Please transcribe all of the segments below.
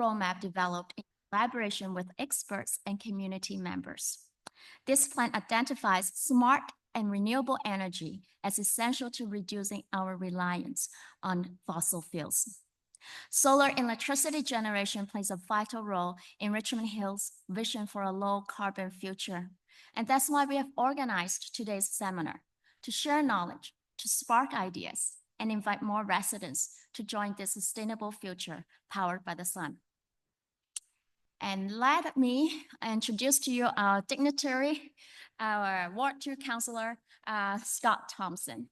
roadmap developed in collaboration with experts and community members. This plan identifies smart and renewable energy as essential to reducing our reliance on fossil fuels. Solar electricity generation plays a vital role in Richmond Hill's vision for a low-carbon future. And that's why we have organized today's seminar, to share knowledge, to spark ideas, and invite more residents to join this sustainable future powered by the sun. And let me introduce to you our dignitary, our Ward 2 Councillor, Scott Thompson.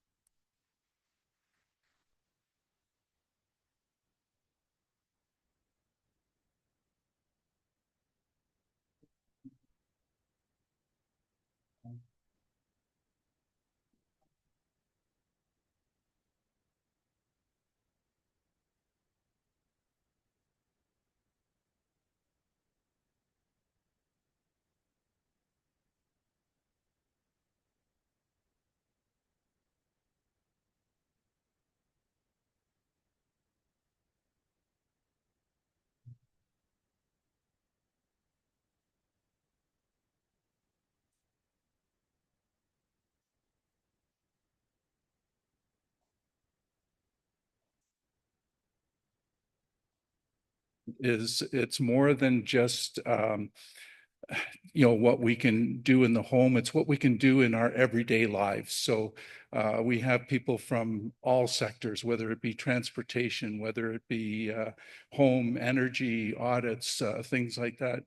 It's more than just what we can do in the home. It's what we can do in our everyday lives. So we have people from all sectors, whether it be transportation, whether it be home, energy, audits, things like that.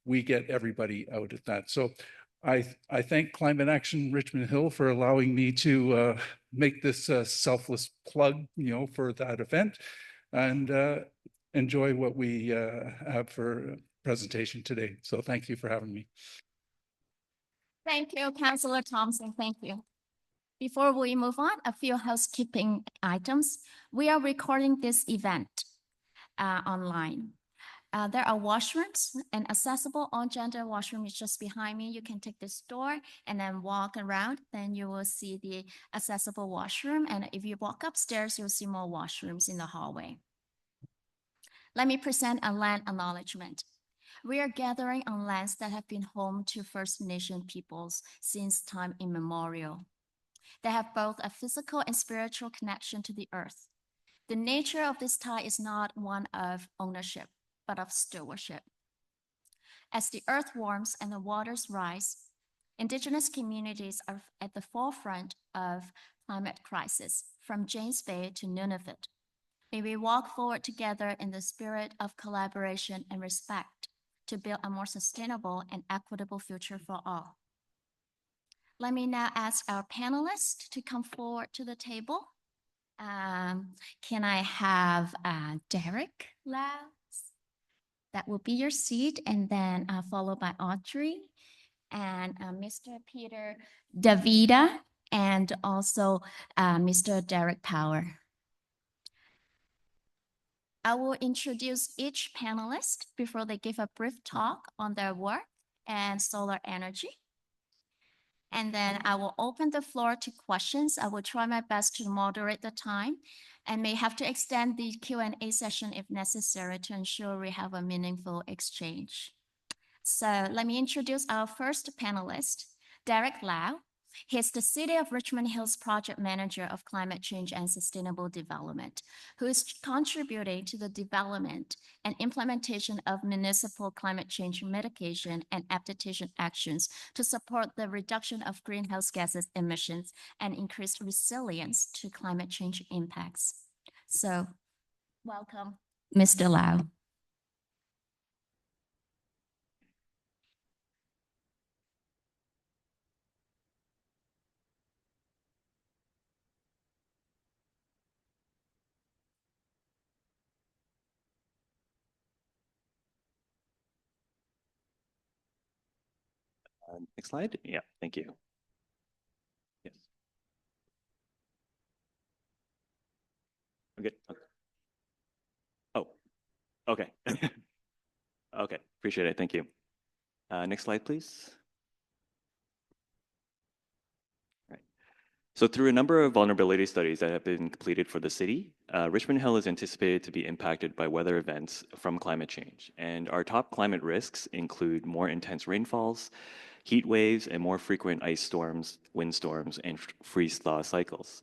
We get everybody out at that. So I thank Climate Action Richmond Hill for allowing me to make this selfless plug, for that event, and enjoy what we have for presentation today. So thank you for having me. Thank you, Councillor Thompson. Thank you. Before we move on, a few housekeeping items. We are recording this event online. There are washrooms, and accessible on-gender washroom is just behind me. You can take this door and then walk around. Then you will see the accessible washroom. And if you walk upstairs, you'll see more washrooms in the hallway. Let me present a land acknowledgement. We are gathering on lands that have been home to First Nation peoples since time immemorial. They have both a physical and spiritual connection to the earth. The nature of this tie is not one of ownership, but of stewardship. As the earth warms and the waters rise, Indigenous communities are at the forefront of climate crisis, from James Bay to Nunavut. May we walk forward together in the spirit of collaboration and respect to build a more sustainable and equitable future for all. Let me now ask our panelists to come forward to the table. Can I have Derek Lau? That will be your seat, and then followed by Audrey and Mr. Peter Davida, and also Mr. Derek Power. I will introduce each panelist before they give a brief talk on their work and solar energy. And then I will open the floor to questions. I will try my best to moderate the time and may have to extend the Q&A session if necessary to ensure we have a meaningful exchange. So let me introduce our first panelist, Derek Lau. He's the City of Richmond Hill's Project Manager of Climate Change and Sustainable Development, who is contributing to the development and implementation of municipal climate change mitigation and adaptation actions to support the reduction of greenhouse gases emissions and increased resilience to climate change impacts. So, welcome, Mr. Lau. Next slide. Yeah, thank you. Yes. I'm good. Okay. Oh, okay. Okay, appreciate it. Thank you. Next slide, please. All right. So through a number of vulnerability studies that have been completed for the city, Richmond Hill is anticipated to be impacted by weather events from climate change. And our top climate risks include more intense rainfalls, heat waves, and more frequent ice storms, windstorms, and freeze-thaw cycles.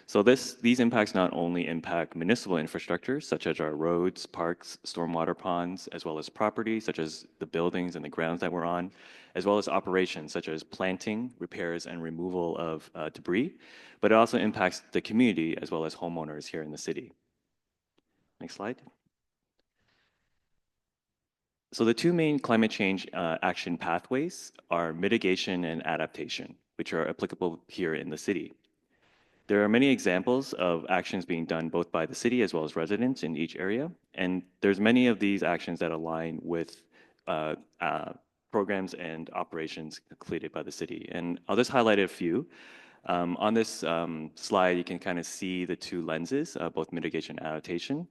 So these impacts not only impact municipal infrastructure, such as our roads, parks, stormwater ponds, as well as property, such as the buildings and the grounds that we're on, as well as operations, such as planting, repairs, and removal of debris, but it also impacts the community as well as homeowners here in the city. Next slide. So the two main climate change action pathways are mitigation and adaptation, which are applicable here in the city. There are many examples of actions being done both by the city as well as residents in each area, and there's many of these actions that align with uh, uh, programs and operations completed by the city. And I'll just highlight a few. On this slide, you can kind of see the two lenses, both mitigation and adaptation.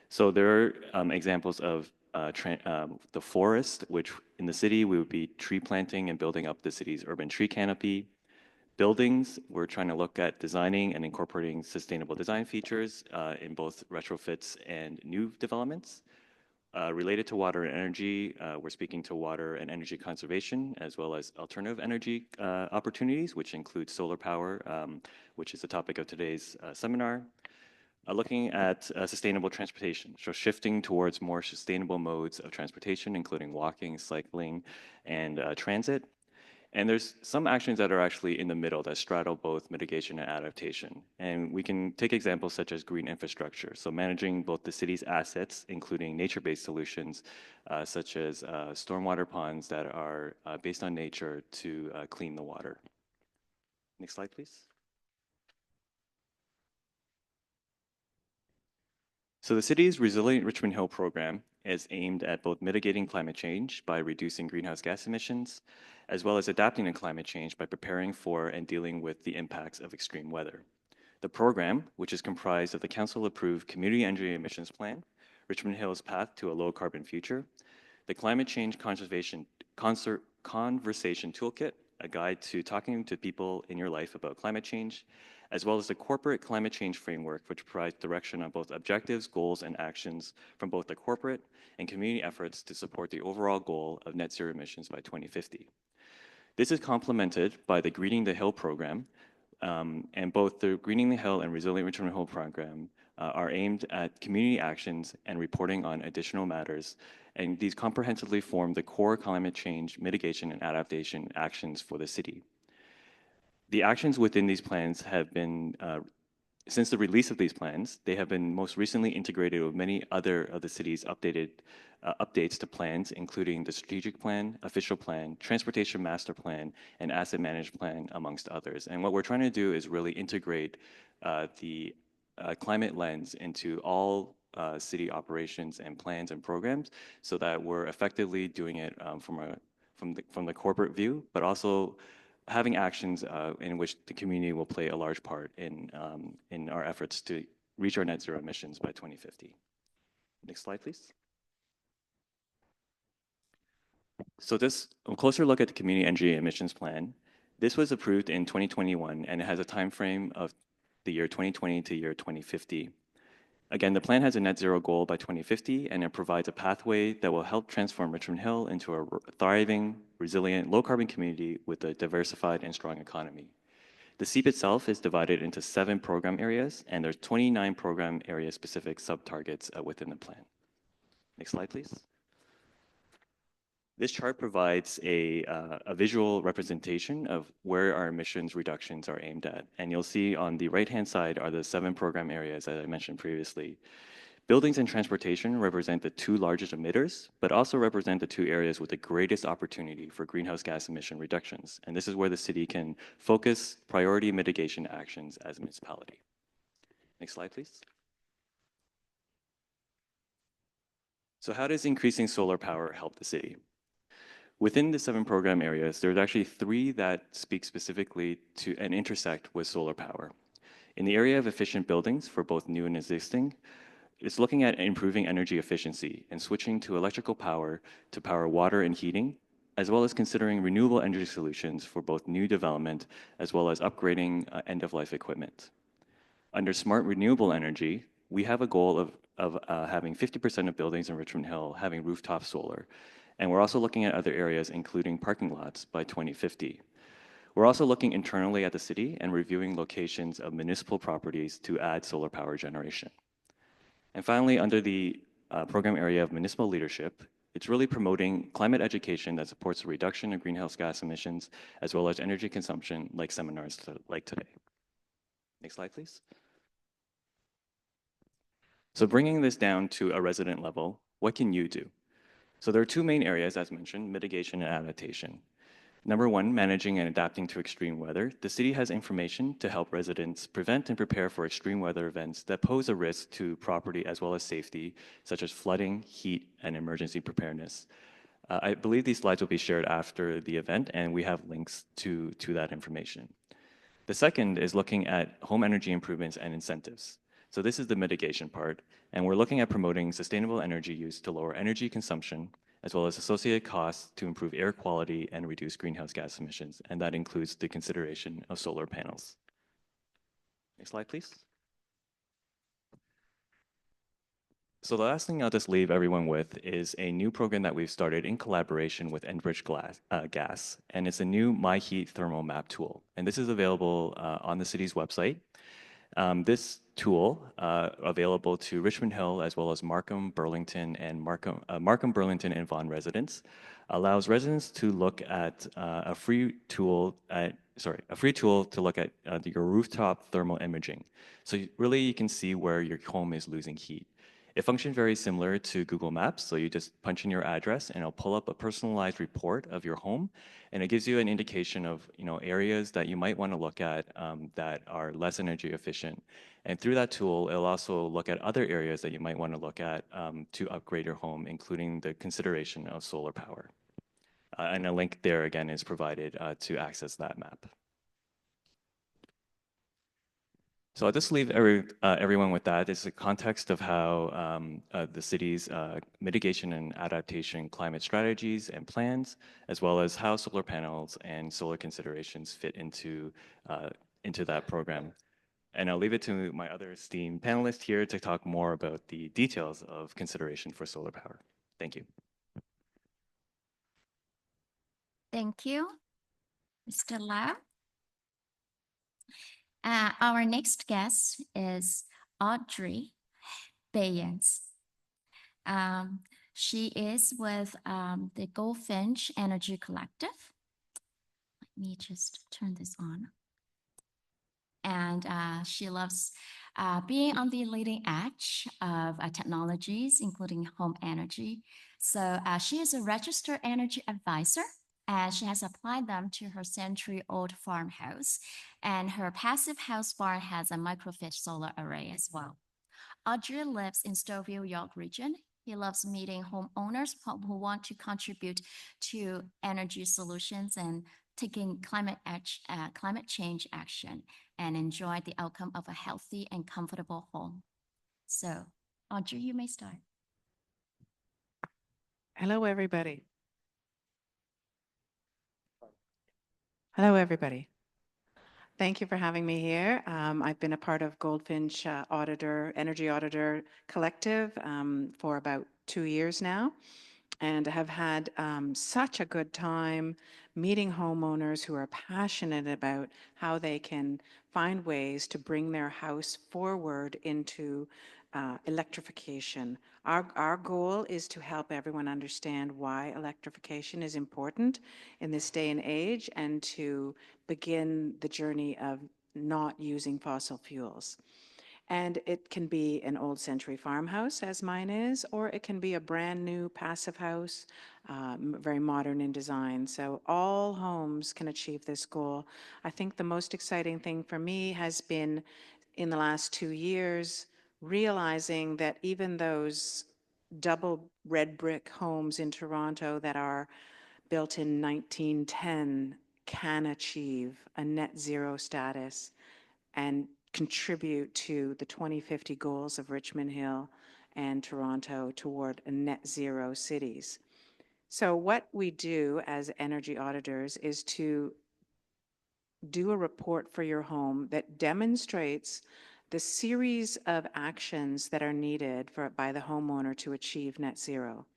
So there are examples of the forest, which in the city we would be tree planting and building up the city's urban tree canopy. Buildings, we're trying to look at designing and incorporating sustainable design features in both retrofits and new developments. Related to water and energy, we're speaking to water and energy conservation, as well as alternative energy opportunities, which include solar power, which is the topic of today's seminar. Looking at sustainable transportation, so shifting towards more sustainable modes of transportation, including walking, cycling, and transit. And there's some actions that are actually in the middle that straddle both mitigation and adaptation. And we can take examples such as green infrastructure. So managing both the city's assets, including nature-based solutions, such as stormwater ponds that are based on nature to clean the water. Next slide, please. So the city's Resilient Richmond Hill program is aimed at both mitigating climate change by reducing greenhouse gas emissions, as well as adapting to climate change by preparing for and dealing with the impacts of extreme weather. The program, which is comprised of the council-approved Community Energy Emissions Plan, Richmond Hill's Path to a Low-Carbon Future, the Climate Change Conversation Toolkit, a guide to talking to people in your life about climate change, as well as the Corporate Climate Change Framework, which provides direction on both objectives, goals, and actions from both the corporate and community efforts to support the overall goal of net zero emissions by 2050. This is complemented by the Greening the Hill program, and both the Greening the Hill and Resilient Richmond Hill program are aimed at community actions and reporting on additional matters, and these comprehensively form the core climate change mitigation and adaptation actions for the city. The actions within these plans have been, since the release of these plans, they have been most recently integrated with many other of the city's updates to plans, including the strategic plan, official plan, transportation master plan, and asset management plan, amongst others. And what we're trying to do is really integrate the climate lens into all city operations and plans and programs, so that we're effectively doing it from the corporate view, but also having actions in which the community will play a large part in our efforts to reach our net zero emissions by 2050. Next slide, please. So this, a closer look at the Community Energy Emissions Plan. This was approved in 2021, and it has a time frame of the year 2020 to year 2050. Again, the plan has a net zero goal by 2050, and it provides a pathway that will help transform Richmond Hill into a thriving, resilient, low-carbon community with a diversified and strong economy. The SEEP itself is divided into 7 program areas, and there's 29 program area-specific sub-targets within the plan. Next slide, please. This chart provides a visual representation of where our emissions reductions are aimed at. And you'll see on the right-hand side are the 7 program areas that I mentioned previously. Buildings and transportation represent the 2 largest emitters, but also represent the 2 areas with the greatest opportunity for greenhouse gas emission reductions. And this is where the city can focus priority mitigation actions as a municipality. Next slide, please. So how does increasing solar power help the city? Within the 7 program areas, there's actually 3 that speak specifically to and intersect with solar power. In the area of efficient buildings for both new and existing, it's looking at improving energy efficiency and switching to electrical power to power water and heating, as well as considering renewable energy solutions for both new development as well as upgrading end-of-life equipment. Under smart renewable energy, we have a goal of having 50% of buildings in Richmond Hill having rooftop solar. And we're also looking at other areas, including parking lots by 2050. We're also looking internally at the city and reviewing locations of municipal properties to add solar power generation. And finally, under the program area of municipal leadership, it's really promoting climate education that supports the reduction of greenhouse gas emissions, as well as energy consumption, like seminars like today. Next slide, please. So bringing this down to a resident level, what can you do? So there are two main areas, as mentioned, mitigation and adaptation. Number one, managing and adapting to extreme weather. The city has information to help residents prevent and prepare for extreme weather events that pose a risk to property as well as safety, such as flooding, heat, and emergency preparedness. I believe these slides will be shared after the event, and we have links to that information. The second is looking at home energy improvements and incentives. So this is the mitigation part, and we're looking at promoting sustainable energy use to lower energy consumption, as well as associated costs to improve air quality and reduce greenhouse gas emissions, and that includes the consideration of solar panels. Next slide, please. So the last thing I'll just leave everyone with is a new program that we've started in collaboration with Enbridge Gas, and it's a new My Heat thermal map tool. And this is available on the city's website. This tool, available to Richmond Hill as well as Markham, Burlington, and Vaughan residents, allows residents to look at a free tool to look at your rooftop thermal imaging. So really, you can see where your home is losing heat. It functions very similar to Google Maps, so you just punch in your address and it'll pull up a personalized report of your home, and it gives you an indication of areas that you might want to look at that are less energy efficient. And through that tool, it'll also look at other areas that you might want to look at to upgrade your home, including the consideration of solar power. And a link there again is provided to access that map. So I'll just leave everyone with that. It's a context of how the city's mitigation and adaptation climate strategies and plans, as well as how solar panels and solar considerations fit into that program. And I'll leave it to my other esteemed panelists here to talk more about the details of consideration for solar power. Thank you. Thank you, Mr. Lau. Our next guest is Audrey Bayens. She is with the Goldfinch Energy Collective. Let me just turn this on. And she loves being on the leading edge of technologies, including home energy. So she is a registered energy advisor, and she has applied them to her century-old farmhouse. And her passive house barn has a microfiche solar array as well. Audrey lives in Stouffville, York Region. He loves meeting homeowners who want to contribute to energy solutions and taking climate change action and enjoy the outcome of a healthy and comfortable home. So, Audrey, you may start. Hello, everybody. Hello, everybody. Thank you for having me here. I've been a part of Goldfinch Energy Auditor Collective for about 2 years now, and have had such a good time meeting homeowners who are passionate about how they can find ways to bring their house forward into electrification. Our goal is to help everyone understand why electrification is important in this day and age, and to begin the journey of not using fossil fuels. And it can be an old century farmhouse, as mine is, or it can be a brand new passive house, very modern in design. So all homes can achieve this goal. I think the most exciting thing for me has been, in the last 2 years, realizing that even those double red brick homes in Toronto that are built in 1910 can achieve a net zero status and contribute to the 2050 goals of Richmond Hill and Toronto toward a net zero cities. So what we do as energy auditors is to do a report for your home that demonstrates the series of actions that are needed by the homeowner to achieve net zero.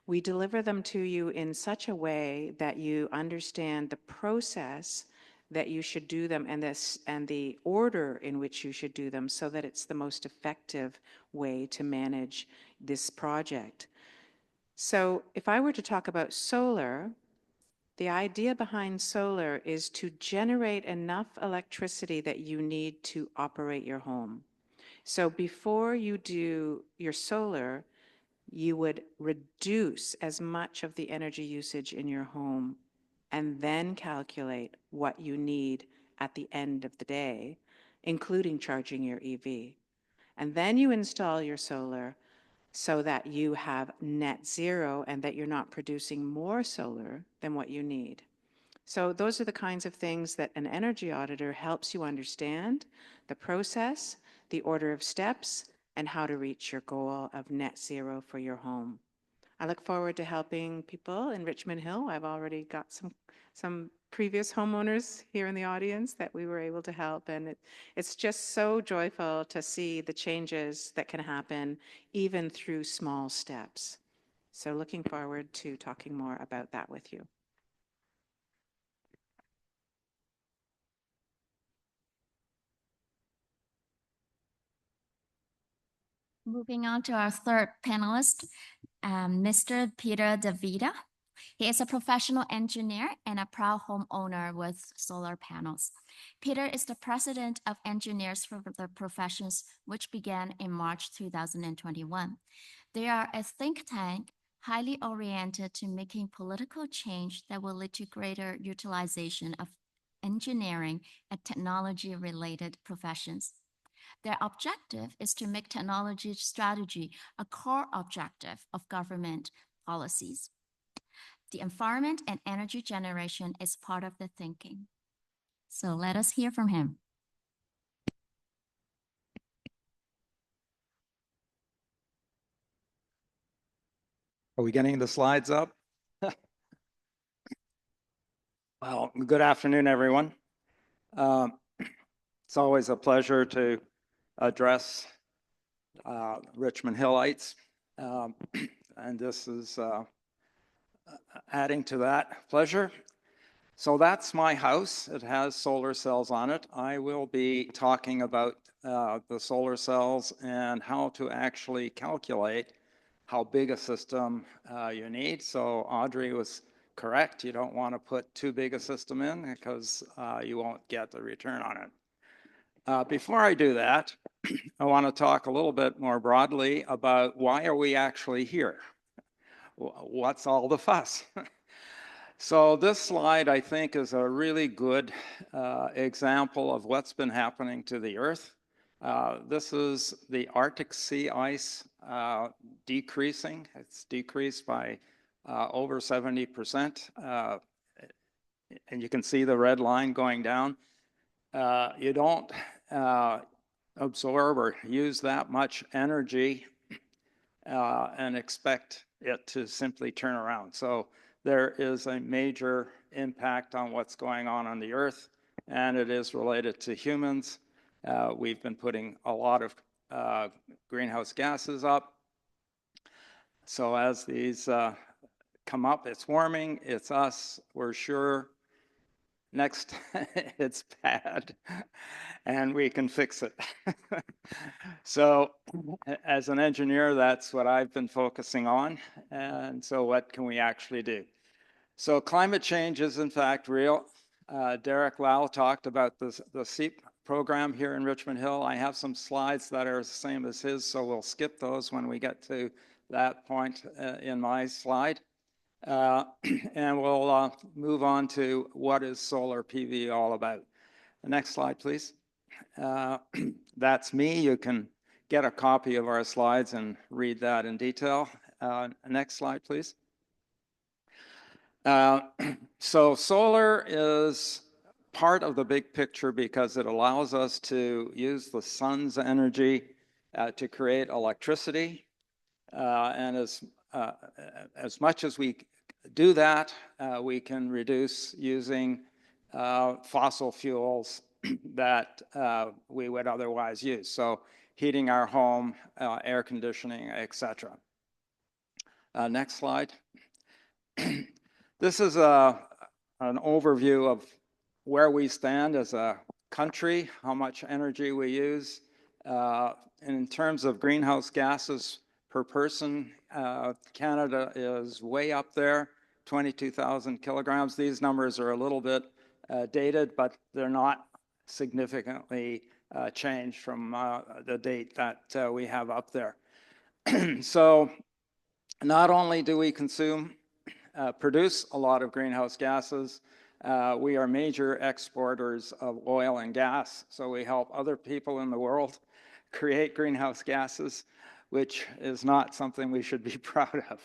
We deliver them to you in such a way that you understand the process that you should do them and the order in which you should do them so that it's the most effective way to manage this project. So if I were to talk about solar, the idea behind solar is to generate enough electricity that you need to operate your home. So before you do your solar, you would reduce as much of the energy usage in your home and then calculate what you need at the end of the day, including charging your EV. And then you install your solar so that you have net zero and that you're not producing more solar than what you need. So those are the kinds of things that an energy auditor helps you understand: the process, the order of steps, and how to reach your goal of net zero for your home. I look forward to helping people in Richmond Hill. I've already got some previous homeowners here in the audience that we were able to help, and it's just so joyful to see the changes that can happen even through small steps. So looking forward to talking more about that with you. Moving on to our third panelist, Mr. Peter DeVita. He is a professional engineer and a proud homeowner with solar panels. Peter is the president of Engineers for the Professions, which began in March 2021. They are a think tank highly oriented to making political change that will lead to greater utilization of engineering and technology-related professions. Their objective is to make technology strategy a core objective of government policies. The environment and energy generation is part of the thinking. So let us hear from him. Are we getting the slides up? Well, good afternoon, everyone. It's always a pleasure to address Richmond Hillites, and this is adding to that pleasure. So that's my house. It has solar cells on it. I will be talking about the solar cells and how to actually calculate how big a system you need. So Audrey was correct. You don't want to put too big a system in because you won't get the return on it. Before I do that, I want to talk a little bit more broadly about why are we actually here? What's all the fuss? So this slide, I think, is a really good example of what's been happening to the Earth. This is the Arctic sea ice decreasing. It's decreased by over 70%. And you can see the red line going down. You don't absorb or use that much energy and expect it to simply turn around. So there is a major impact on what's going on the Earth, and it is related to humans. We've been putting a lot of greenhouse gases up. So as these come up, it's warming, it's us, we're sure. Next, it's bad, and we can fix it. So as an engineer, that's what I've been focusing on. And so what can we actually do? So climate change is in fact real. Derek Lau talked about the SEEP program here in Richmond Hill. I have some slides that are the same as his, so we'll skip those when we get to that point in my slide. And we'll move on to what is solar PV all about. The next slide, please. That's me. You can get a copy of our slides and read that in detail. Next slide, please. So solar is part of the big picture because it allows us to use the sun's energy to create electricity. And as much as we do that, we can reduce using fossil fuels that we would otherwise use. So heating our home, air conditioning, etc. Next slide. This is an overview of where we stand as a country, how much energy we use. In terms of greenhouse gases per person, Canada is way up there, 22,000 kilograms. These numbers are a little bit dated, but they're not significantly changed from the date that we have up there. So not only do we produce a lot of greenhouse gases, we are major exporters of oil and gas. So we help other people in the world create greenhouse gases, which is not something we should be proud of.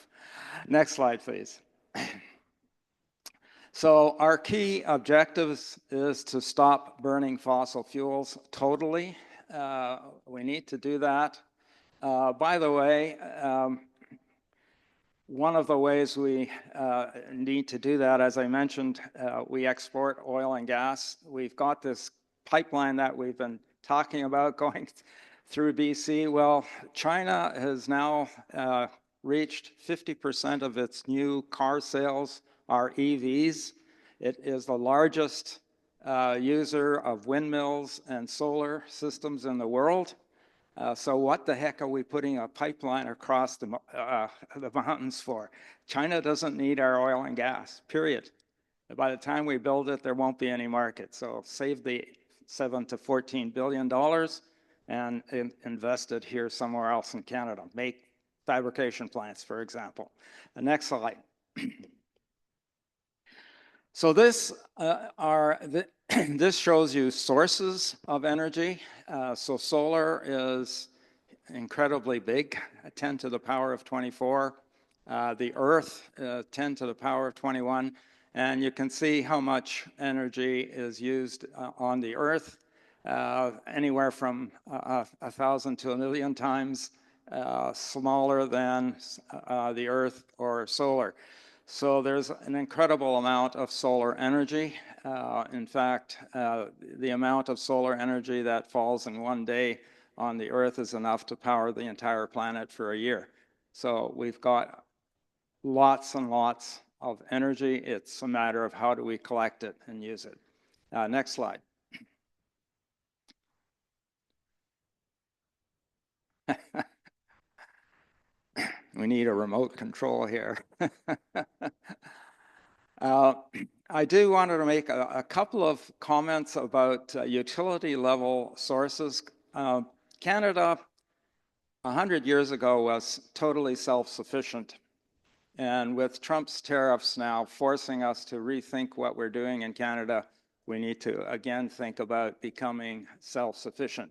Next slide, please. So our key objectives is to stop burning fossil fuels totally. We need to do that. By the way, one of the ways we need to do that, as I mentioned, we export oil and gas. We've got this pipeline that we've been talking about going through BC. Well, China has now reached 50% of its new car sales are EVs. It is the largest user of windmills and solar systems in the world. So what the heck are we putting a pipeline across the mountains for? China doesn't need our oil and gas, period. By the time we build it, there won't be any market. So save the $7 to $14 billion and invest it here somewhere else in Canada. Make fabrication plants, for example. The next slide. So this this shows you sources of energy. So solar is incredibly big, 10 to the power of 24. The Earth, 10 to the power of 21. And you can see how much energy is used on the Earth, anywhere from 1,000 to 1,000,000 times smaller than the Earth or solar. So there's an incredible amount of solar energy. In fact, the amount of solar energy that falls in one day on the Earth is enough to power the entire planet for a year. So we've got lots and lots of energy. It's a matter of how do we collect it and use it. Next slide. We need a remote control here. I do want to make a couple of comments about utility level sources. Canada, 100 years ago, was totally self-sufficient. And with Trump's tariffs now forcing us to rethink what we're doing in Canada, we need to again think about becoming self-sufficient.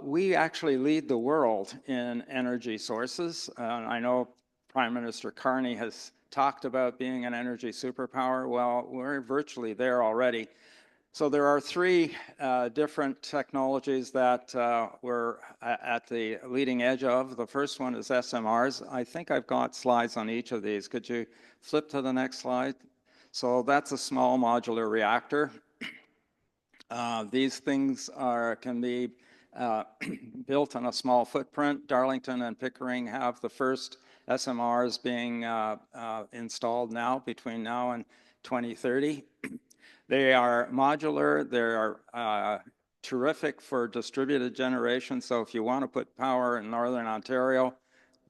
We actually lead the world in energy sources. I know Prime Minister Carney has talked about being an energy superpower. Well, we're virtually there already. So there are three different technologies that we're at the leading edge of. The first one is SMRs. I think I've got slides on each of these. Could you flip to the next slide? So that's a small modular reactor. These things can be built on a small footprint. Darlington and Pickering have the first SMRs being installed now between now and 2030. They are modular. They are terrific for distributed generation. So if you want to put power in Northern Ontario,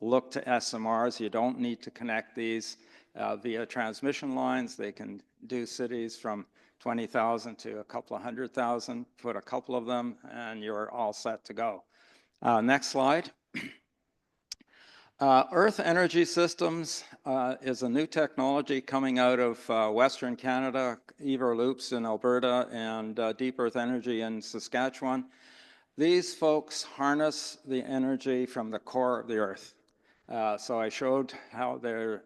look to SMRs. You don't need to connect these via transmission lines. They can do cities from 20,000 to a couple of 100,000. Put a couple of them and you're all set to go. Next slide. Earth Energy Systems is a new technology coming out of Western Canada, Ever Loops in Alberta, and Deep Earth Energy in Saskatchewan. These folks harness the energy from the core of the Earth. So I showed how the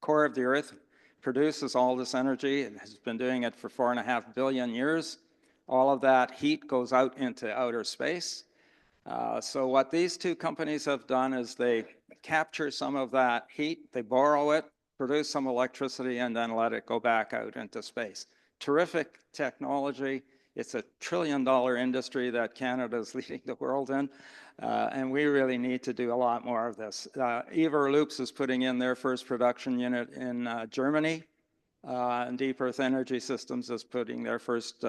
core of the Earth produces all this energy. It has been doing it for 4.5 billion years. All of that heat goes out into outer space. So what these two companies have done is they capture some of that heat, they borrow it, produce some electricity, and then let it go back out into space. Terrific technology. It's a $1 trillion industry that Canada is leading the world in, and we really need to do a lot more of this. Everloops is putting in their first production unit in Germany, and Deep Earth Energy Systems is putting their first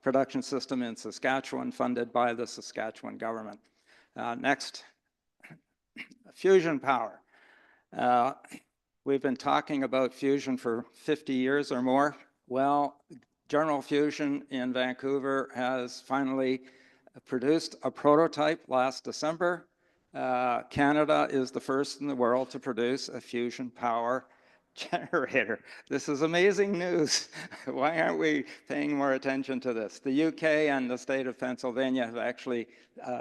production system in Saskatchewan, funded by the Saskatchewan government. Next, fusion power. We've been talking about fusion for 50 years or more. Well, General Fusion in Vancouver has finally produced a prototype last December. Canada is the first in the world to produce a fusion power generator. This is amazing news. Why aren't we paying more attention to this? The UK and the state of Pennsylvania have actually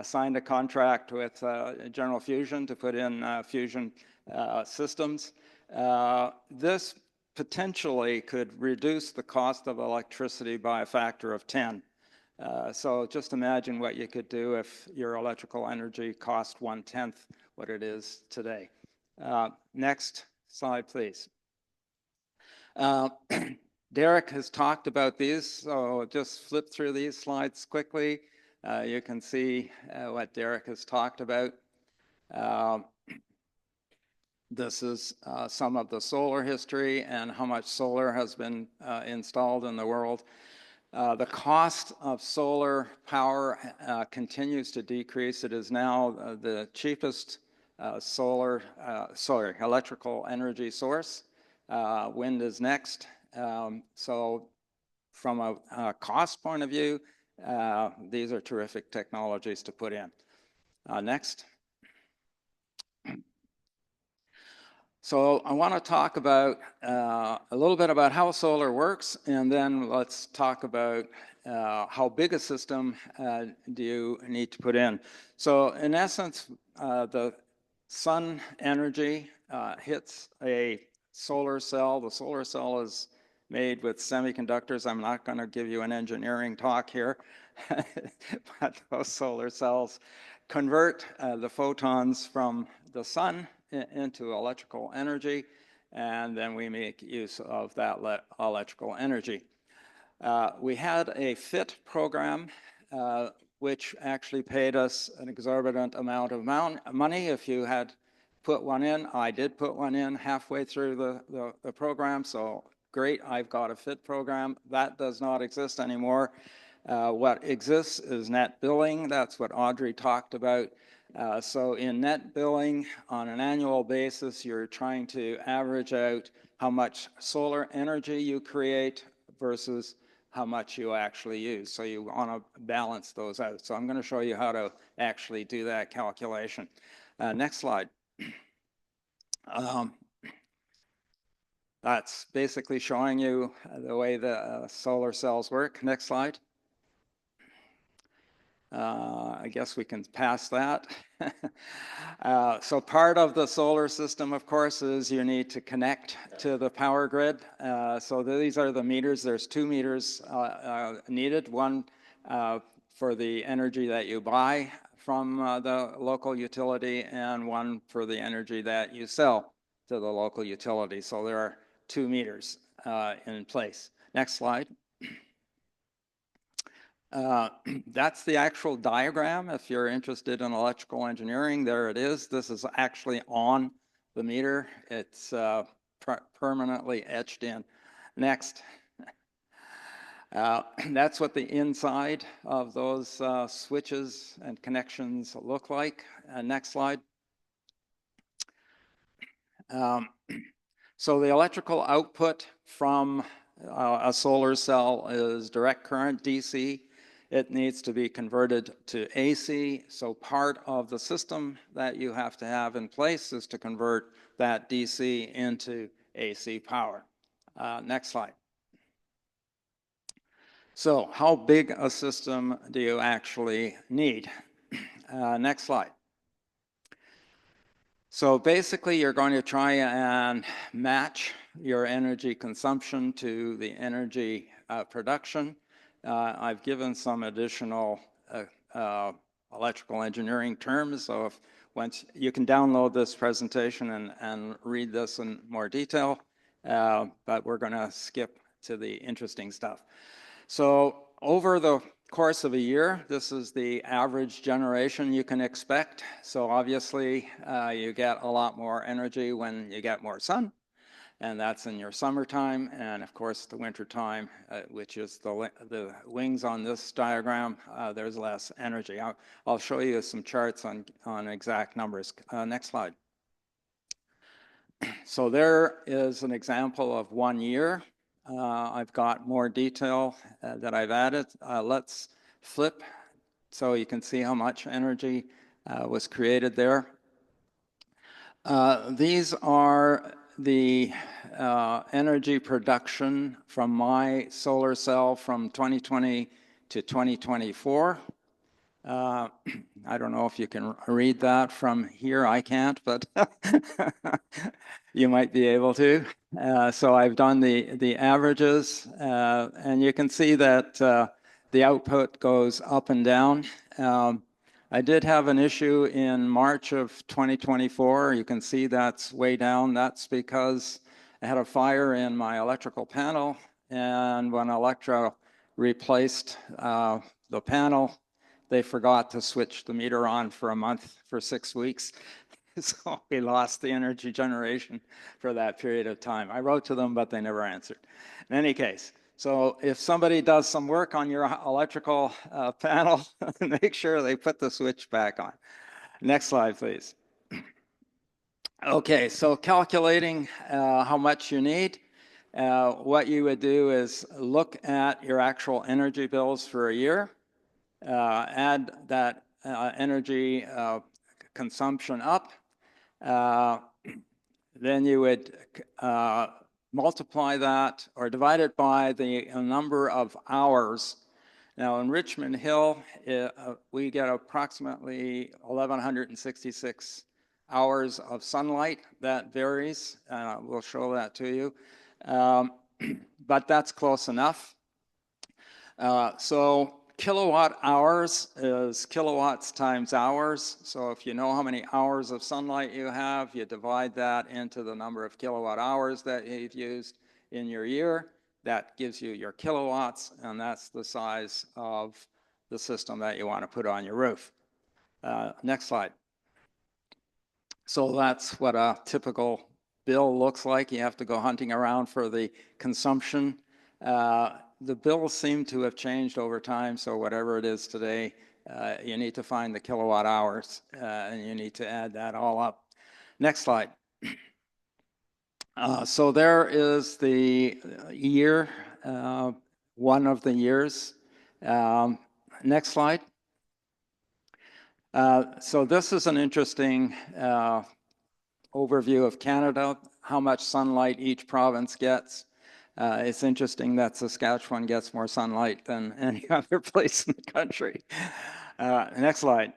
signed a contract with General Fusion to put in fusion systems. This potentially could reduce the cost of electricity by a factor of 10. So just imagine what you could do if your electrical energy cost 1/10 what it is today. Next slide, please. Derek has talked about these, so just flip through these slides quickly. You can see what Derek has talked about. This is some of the solar history and how much solar has been installed in the world. The cost of solar power continues to decrease. It is now the cheapest electrical energy source. Wind is next. So from a cost point of view, these are terrific technologies to put in. Next. So I want to talk about a little bit about how solar works, and then let's talk about how big a system do you need to put in. So in essence, the sun energy hits a solar cell. The solar cell is made with semiconductors. I'm not going to give you an engineering talk here, but those solar cells convert the photons from the sun into electrical energy, and then we make use of that electrical energy. We had a FIT program, which actually paid us an exorbitant amount of money if you had put one in. I did put one in halfway through the program, so great, I've got a FIT program. That does not exist anymore. What exists is net billing. That's what Audrey talked about. So in net billing, on an annual basis, you're trying to average out how much solar energy you create versus how much you actually use. So you want to balance those out. So I'm going to show you how to actually do that calculation. Next slide. That's basically showing you the way the solar cells work. Next slide. I guess we can pass that. So part of the solar system, of course, is you need to connect to the power grid. So these are the meters. There's 2 meters needed, one for the energy that you buy from the local utility and one for the energy that you sell to the local utility. So there are 2 meters in place. Next slide. That's the actual diagram. If you're interested in electrical engineering, there it is. This is actually on the meter. It's permanently etched in. Next. That's what the inside of those switches and connections look like. Next slide. So the electrical output from a solar cell is direct current, DC. It needs to be converted to AC. So part of the system that you have to have in place is to convert that DC into AC power. Next slide. So how big a system do you actually need? Next slide. So basically, you're going to try and match your energy consumption to the energy production. I've given some additional electrical engineering terms. So if once you can download this presentation and read this in more detail, but we're going to skip to the interesting stuff. So over the course of a year, this is the average generation you can expect. So obviously, you get a lot more energy when you get more sun, and that's in your summertime. And of course, the wintertime, which is the wings on this diagram, there's less energy. I'll show you some charts on exact numbers. Next slide. So there is an example of 1 year. I've got more detail that I've added. Let's flip so you can see how much energy was created there. These are the energy production from my solar cell from 2020 to 2024. I don't know if you can read that from here. I can't, but you might be able to. So I've done the averages, and you can see that the output goes up and down. I did have an issue in March of 2024. You can see that's way down. That's because I had a fire in my electrical panel, and when Electra replaced the panel, they forgot to switch the meter on for a month, for 6 weeks. So we lost the energy generation for that period of time. I wrote to them, but they never answered. In any case, so if somebody does some work on your electrical panel, make sure they put the switch back on. Next slide, please. Okay, so calculating how much you need. What you would do is look at your actual energy bills for a year. Add that energy consumption up. Then you would multiply that or divide it by the number of hours. Now in Richmond Hill, we get approximately 1,166 hours of sunlight. That varies. We'll show that to you. But that's close enough. So kilowatt hours is kilowatts times hours. So if you know how many hours of sunlight you have, you divide that into the number of kilowatt hours that you've used in your year. That gives you your kilowatts, and that's the size of the system that you want to put on your roof. Next slide. So that's what a typical bill looks like. You have to go hunting around for the consumption. The bills seem to have changed over time, so whatever it is today, you need to find the kilowatt hours, and you need to add that all up. Next slide. So there is the year, one of the years. Next slide. So this is an interesting overview of Canada, how much sunlight each province gets. It's interesting that Saskatchewan gets more sunlight than any other place in the country. Next slide.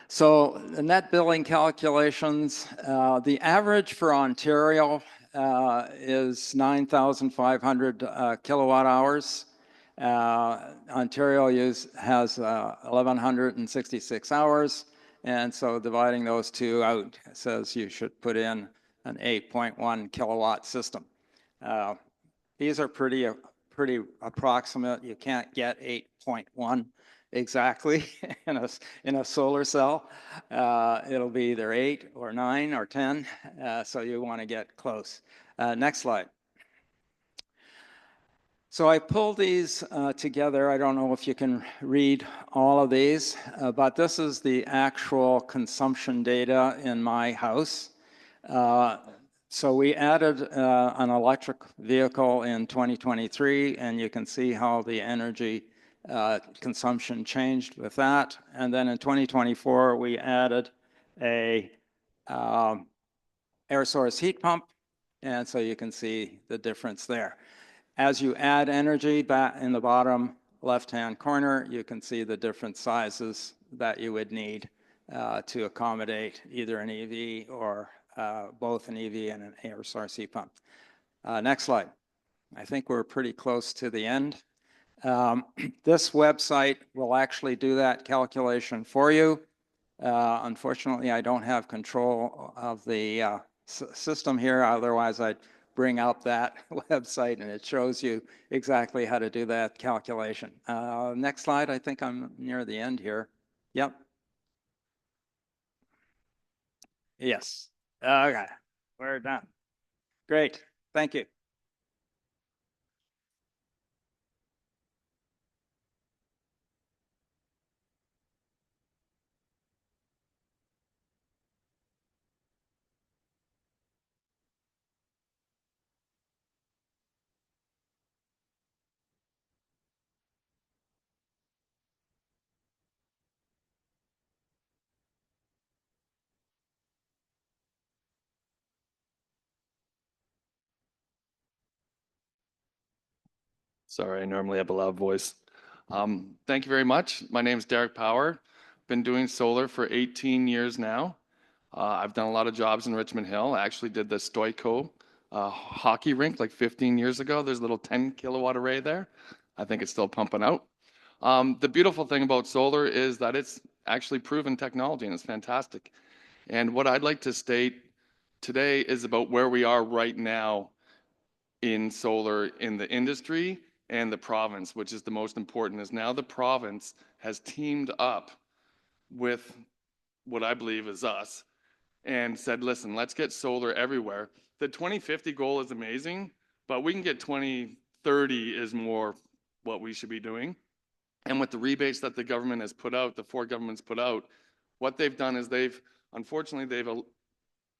So the net billing calculations, the average for Ontario is 9,500 kilowatt hours. Ontario has 1,166 hours, and so dividing those two out says you should put in an 8.1 kilowatt system. These are pretty approximate. You can't get 8.1 exactly in a solar cell. It'll be either 8 or 9 or 10, so you want to get close. Next slide. So I pulled these together. I don't know if you can read all of these, but this is the actual consumption data in my house. So we added an electric vehicle in 2023, and you can see how the energy consumption changed with that. And then in 2024, we added a air source heat pump, and so you can see the difference there. As you add energy back in the bottom left-hand corner, you can see the different sizes that you would need to accommodate either an EV or both an EV and an air source heat pump. Next slide. I think we're pretty close to the end. This website will actually do that calculation for you. Unfortunately, I don't have control of the system here. Otherwise, I'd bring up that website and it shows you exactly how to do that calculation. Next slide. I think I'm near the end here. Yep. Yes. Okay. We're done. Great. Thank you. Sorry, I normally have a loud voice. Thank you very much. My name is Derek Power. Been doing solar for 18 years now. I've done a lot of jobs in Richmond Hill. I actually did the Stoico hockey rink like 15 years ago. There's a little 10 kilowatt array there. I think it's still pumping out. The beautiful thing about solar is that it's actually proven technology and it's fantastic. And what I'd like to state today is about where we are right now in solar in the industry and the province, which is the most important, is now the province has teamed up with what I believe is us and said, listen, let's get solar everywhere. The 2050 goal is amazing, but we can get 2030 is more what we should be doing. And with the rebates that the government has put out, the four governments put out, what they've done is unfortunately,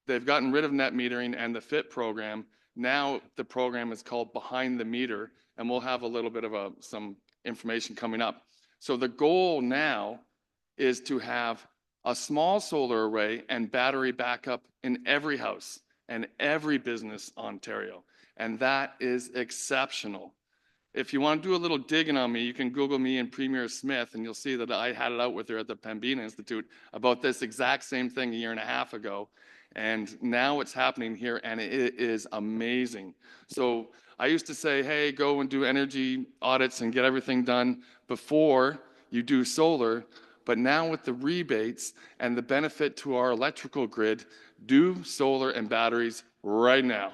they've gotten rid of net metering and the FIT program. Now the program is called Behind the Meter, and we'll have a little bit of some information coming up. So the goal now is to have a small solar array and battery backup in every house and every business in Ontario. And that is exceptional. If you want to do a little digging on me, you can Google me and Premier Smith, and you'll see that I had it out with her at the Pembina Institute about this exact same thing a year and a half ago. And now it's happening here, and it is amazing. So I used to say, hey, go and do energy audits and get everything done before you do solar. But now with the rebates and the benefit to our electrical grid, do solar and batteries right now.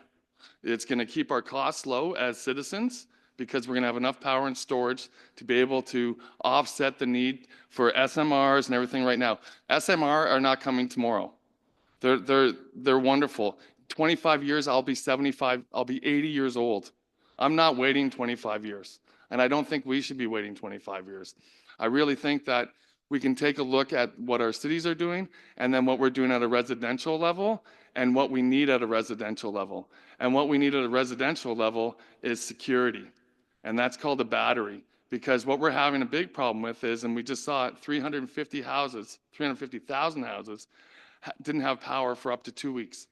It's going to keep our costs low as citizens because we're going to have enough power and storage to be able to offset the need for SMRs and everything right now. SMR are not coming tomorrow. They're wonderful. 25 years, I'll be 75, I'll be 80 years old. I'm not waiting 25 years. And I don't think we should be waiting 25 years. I really think that we can take a look at what our cities are doing and then what we're doing at a residential level and what we need at a residential level. And what we need at a residential level is security. And that's called a battery. Because what we're having a big problem with is, and we just saw it, 350,000 houses didn't have power for up to 2 weeks.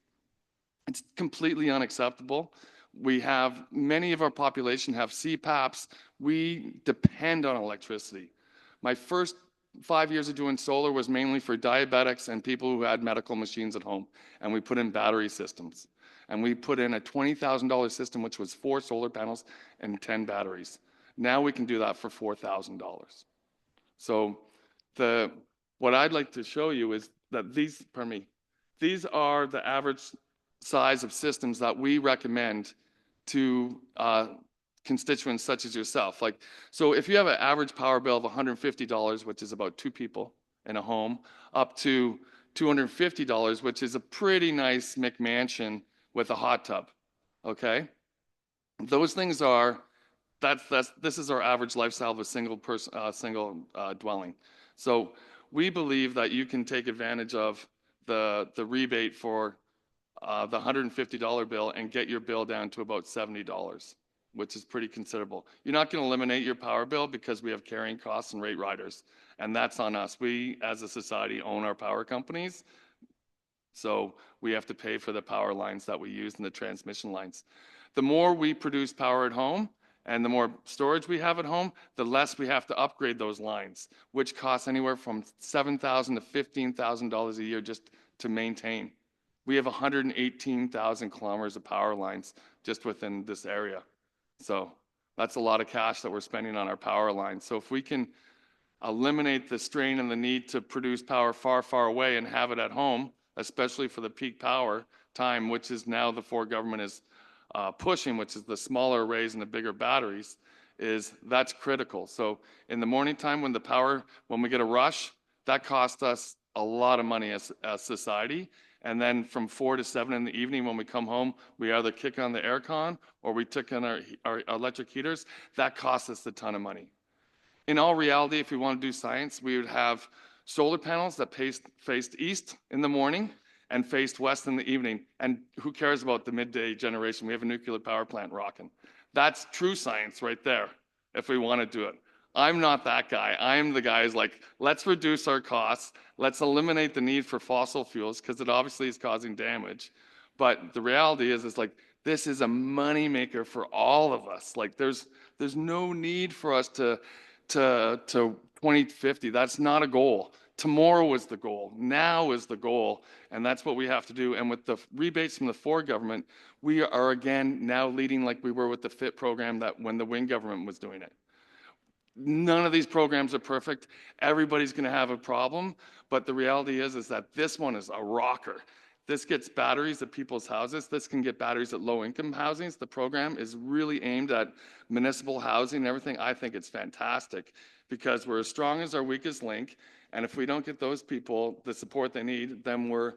It's completely unacceptable. Many of our population have CPAPs. We depend on electricity. My first 5 years of doing solar was mainly for diabetics and people who had medical machines at home. And we put in battery systems. And we put in a $20,000 system, which was 4 solar panels and 10 batteries. Now we can do that for $4,000. So what I'd like to show you is that these are the average size of systems that we recommend to constituents such as yourself. So if you have an average power bill of $150, which is about 2 people in a home, up to $250, which is a pretty nice McMansion with a hot tub, okay? Those things this is our average lifestyle of a single dwelling. So we believe that you can take advantage of the rebate for the $150 bill and get your bill down to about $70, which is pretty considerable. You're not going to eliminate your power bill because we have carrying costs and rate riders, and that's on us. We, as a society, own our power companies, so we have to pay for the power lines that we use and the transmission lines. The more we produce power at home, and the more storage we have at home, the less we have to upgrade those lines, which costs anywhere from $7,000 to $15,000 a year just to maintain. We have 118,000 kilometers of power lines just within this area. So that's a lot of cash that we're spending on our power lines. So if we can eliminate the strain and the need to produce power far, far away and have it at home, especially for the peak power time, which is now the Ford government is pushing, which is the smaller arrays and the bigger batteries, that's critical. So in the morning time when we get a rush, that costs us a lot of money as society. And then from 4 to 7 in the evening when we come home, we either kick on the aircon or we kick on our electric heaters. That costs us a ton of money. In all reality, if we want to do science, we would have solar panels that faced east in the morning and faced west in the evening. And who cares about the midday generation? We have a nuclear power plant rocking. That's true science right there, if we want to do it. I'm not that guy. I'm the guy who's like, let's reduce our costs. Let's eliminate the need for fossil fuels because it obviously is causing damage. But the reality is like, this is a moneymaker for all of us. Like there's no need for us to 2050. That's not a goal. Tomorrow is the goal. Now is the goal. And that's what we have to do. And with the rebates from the Ford government, we are again now leading like we were with the FIT program that when the Wing government was doing it. None of these programs are perfect. Everybody's going to have a problem. But the reality is that this one is a rocker. This gets batteries at people's houses. This can get batteries at low-income housings. The program is really aimed at municipal housing and everything. I think it's fantastic because we're as strong as our weakest link. And if we don't get those people the support they need, then we're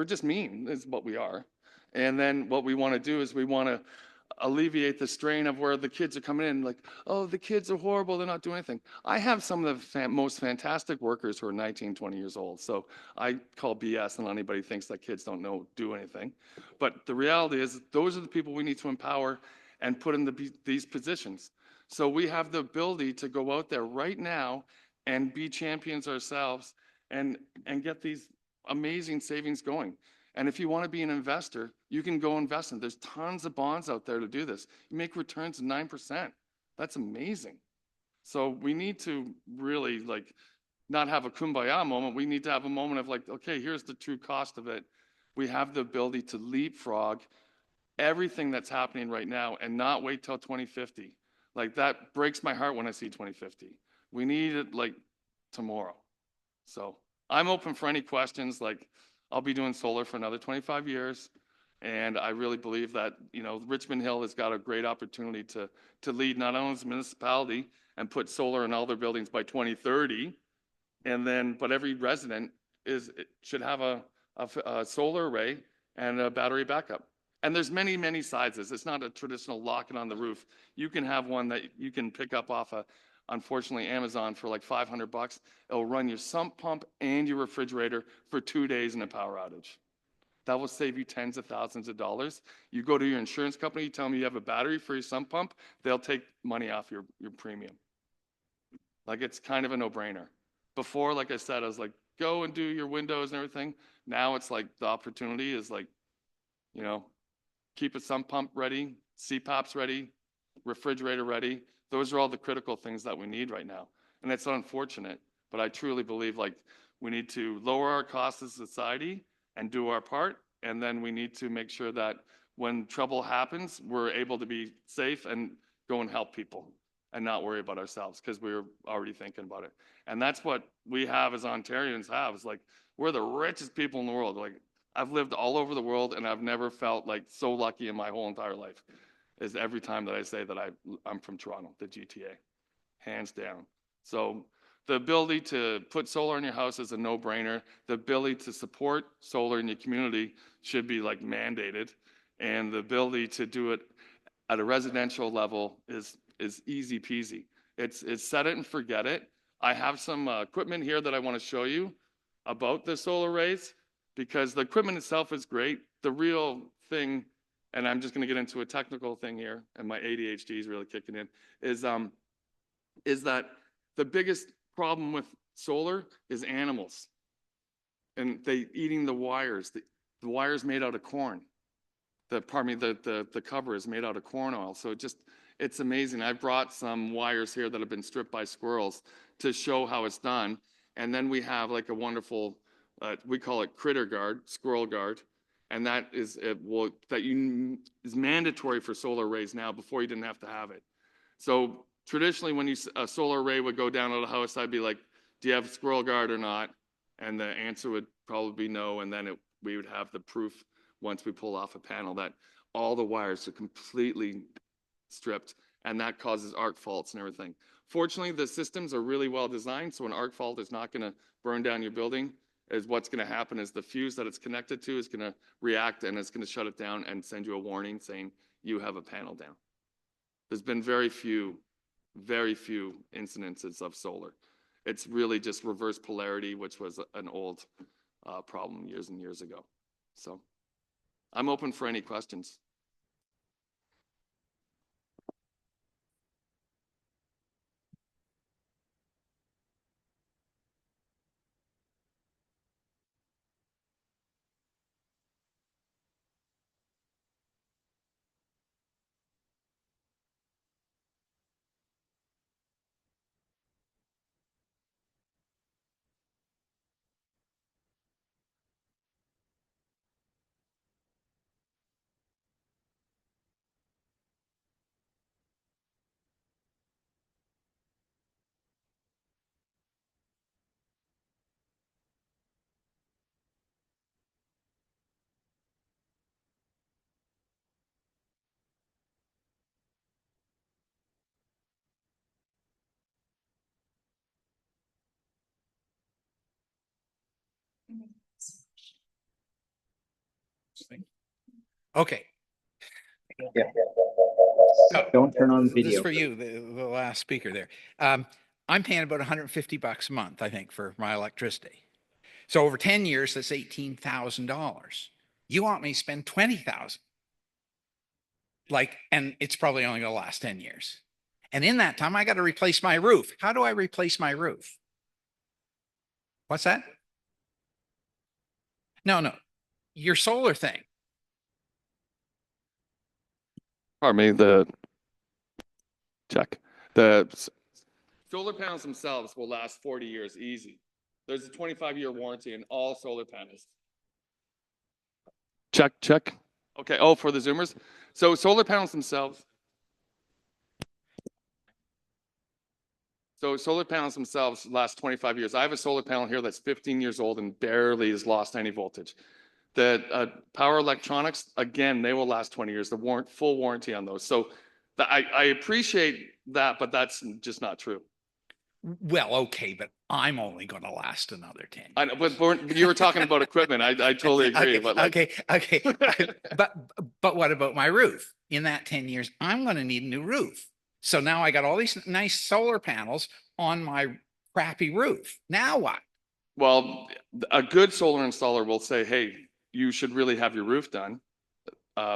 just mean, is what we are. And then what we want to do is we want to alleviate the strain of where the kids are coming in like, oh, the kids are horrible, they're not doing anything. I have some of the most fantastic workers who are 19, 20 years old. So I call BS and anybody thinks that kids don't do anything. But the reality is those are the people we need to empower and put in these positions. So we have the ability to go out there right now and be champions ourselves and get these amazing savings going. And if you want to be an investor, you can go invest in. There's tons of bonds out there to do this. You make returns of 9%. That's amazing. So we need to really like not have a kumbaya moment. We need to have a moment of like, okay, here's the true cost of it. We have the ability to leapfrog everything that's happening right now and not wait till 2050. Like that breaks my heart when I see 2050. We need it like tomorrow. So I'm open for any questions. Like I'll be doing solar for another 25 years. And I really believe that, you know, Richmond Hill has got a great opportunity to lead not only as a municipality and put solar in all their buildings by 2030, but every resident should have a solar array and a battery backup. And there's many, many sizes. It's not a traditional lock it on the roof. You can have one that you can pick up off unfortunately, Amazon for like $500. It'll run your sump pump and your refrigerator for 2 days in a power outage. That will save you tens of thousands of dollars. You go to your insurance company, you tell them you have a battery for your sump pump, they'll take money off your premium. Like it's kind of a no-brainer. Before, like I said, I was like, go and do your windows and everything. Now it's like the opportunity is like, you know, keep a sump pump ready, CPAP's ready, refrigerator ready. Those are all the critical things that we need right now. And it's unfortunate, but I truly believe like we need to lower our costs as a society and do our part. And then we need to make sure that when trouble happens, we're able to be safe and go and help people and not worry about ourselves because we're already thinking about it. And that's what we have as Ontarians have is like, we're the richest people in the world. Like I've lived all over the world and I've never felt like so lucky in my whole entire life. Is every time that I say that I'm from Toronto, the GTA, hands down. So the ability to put solar in your house is a no-brainer. The ability to support solar in your community should be like mandated. And the ability to do it at a residential level is easy peasy. It's set it and forget it. I have some equipment here that I want to show you about the solar arrays because the equipment itself is great. The real thing, and I'm just going to get into a technical thing here, and my ADHD is really kicking in, is that the biggest problem with solar is animals, and they eating the wires. The wires made out of corn. The cover is made out of corn oil. So it's amazing. I brought some wires here that have been stripped by squirrels to show how it's done, and then we have like a wonderful, we call it critter guard, squirrel guard. And that is mandatory for solar arrays now. Before you didn't have to have it. So traditionally, when a solar array would go down at a house, I'd be like, do you have squirrel guard or not? And the answer would probably be no. And then we would have the proof once we pull off a panel that all the wires are completely stripped, and that causes arc faults and everything. Fortunately, the systems are really well designed, so an arc fault is not going to burn down your building. What's going to happen is the fuse that it's connected to is going to react, and it's going to shut it down and send you a warning saying you have a panel down. There's been very few incidences of solar. It's really just reverse polarity, which was an old problem years and years ago. So I'm open for any questions. Okay. So, Don't turn on this is video. for you, the last speaker there. I'm paying about $150 a month, I think, for my electricity. So over 10 years, that's $18,000. You want me to spend $20,000. And it's probably only going to last 10 years. And in that time, I got to replace my roof. How do I replace my roof? What's that? No. Your solar thing. Pardon me, check. The solar panels themselves will last 40 years easy. There's a 25-year warranty in all solar panels. Check. Okay, oh, for the Zoomers. So solar panels themselves. So solar panels themselves last 25 years. I have a solar panel here that's 15 years old and barely has lost any voltage. The power electronics, again, they will last 20 years, the full warranty on those. So I appreciate that, but that's just not true. Well, okay, but I'm only going to last another 10 years. I know, but you were talking about equipment. I totally agree. Okay, okay. But what about my roof? In that 10 years, I'm going to need a new roof. So now I got all these nice solar panels on my crappy roof. Now what? Well, a good solar installer will say, hey, you should really have your roof done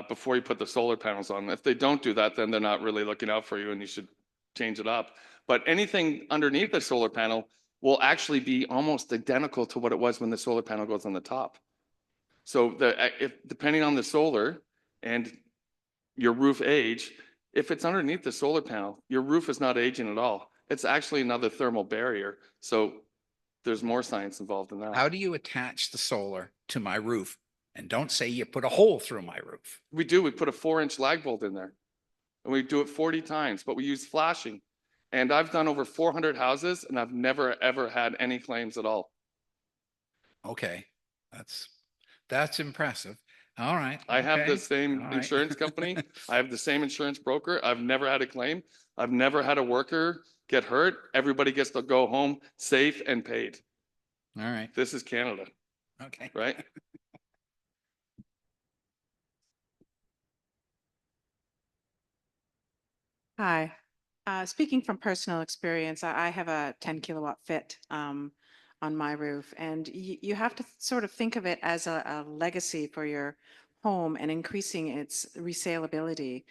before you put the solar panels on. If they don't do that, then they're not really looking out for you and you should change it up. But anything underneath the solar panel will actually be almost identical to what it was when the solar panel goes on the top. So depending on the solar and your roof age, if it's underneath the solar panel, your roof is not aging at all. It's actually another thermal barrier. So there's more science involved in that. How do you attach the solar to my roof? And don't say you put a hole through my roof. We do. We put a 4-inch lag bolt in there. And we do it 40 times, but we use flashing. And I've done over 400 houses, and I've never, ever had any claims at all. Okay, that's impressive. All right. I have the okay, same all right. insurance company. I have the same insurance broker. I've never had a claim. I've never had a worker get hurt. Everybody gets to go home safe and paid. All right. This is Canada, Okay. right? Hi. Speaking from personal experience, I have a 10 kilowatt fit on my roof, and you have to sort of think of it as a legacy for your home and increasing its resaleability.